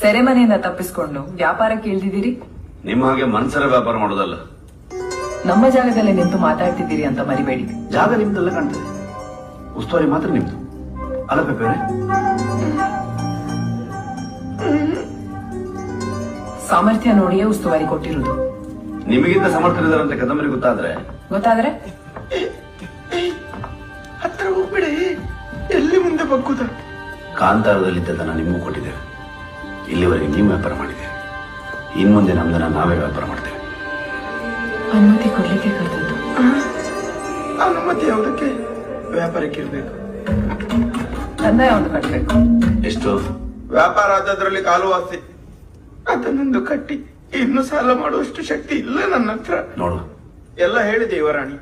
ಸೆರೆಮನೆಯಿಂದ ತಪ್ಪಿಸ್ಕೊಂಡು ವ್ಯಾಪಾರಕ್ಕೆ ಇಳ್ದಿದ್ದೀರಿ. ನಿಮ್ಮ ಹಾಗೆ ಮನ್ಸರ ವ್ಯಾಪಾರ ಮಾಡೋದಲ್ಲ. ನಮ್ಮ ಜಾಗದಲ್ಲಿ ನಿಂತು ಮಾತಾಡ್ತಿದ್ದೀರಿ ಅಂತ ಮರಿಬೇಡಿ. ಜಾಗ ನಿಮ್ದೆಲ್ಲ ಕಾಣ್ತದೆ, ಉಸ್ತುವಾರಿ ಮಾತ್ರ ನಿಮ್ದು ಅಲ್ಲ ಪೇಪೆ. ಸಾಮರ್ಥ್ಯ ನೋಡಿಯೇ ಉಸ್ತುವಾರಿ ಕೊಟ್ಟಿರುವುದು. ನಿಮಗಿಂತ ಸಮರ್ಥರಿದಾರಂತೆ ಕದಂಬರಿ ಗೊತ್ತಾದ್ರೆ ಹತ್ರ ಹೋಗ್ಬಿಡಿ, ಎಲ್ಲಿ ಮುಂದೆ ಬಗ್ಗುದ. ಕಾಂತಾರದಲ್ಲಿದ್ದದನ್ನ ನಿಮಗೂ ಕೊಟ್ಟಿದ್ದೇವೆ. ಇಲ್ಲಿವರೆಗೆ ನೀವು ವ್ಯಾಪಾರ ಮಾಡಿದ್ದೇವೆ, ಇನ್ ಮುಂದೆ ನಮ್ದನ್ನ ನಾವೇ ವ್ಯಾಪಾರ ಮಾಡ್ತೇವೆ. ಅನುಮತಿ ಕೊಡ್ಲಿಕ್ಕೆ ಕರೆದದ್ದು. ಅನುಮತಿ ಯಾವುದಕ್ಕೆ? ವ್ಯಾಪಾರಕ್ಕೆ ಇರ್ಬೇಕು. ಕಂದಾಯ ಒಂದು ಕಟ್ಟಬೇಕು. ಎಷ್ಟು? ವ್ಯಾಪಾರ ಆದದ್ರಲ್ಲಿ ಕಾಲುವಾಸಿ, ಅದನ್ನೊಂದು ಕಟ್ಟಿ ಇನ್ನು ಸಾಲ ಮಾಡುವಷ್ಟು ಶಕ್ತಿ ಇಲ್ಲ ನನ್ನ ಹತ್ರ. ನೋಡು, ಎಲ್ಲ ಹೇಳಿದೆ ಯುವರಾಣಿ.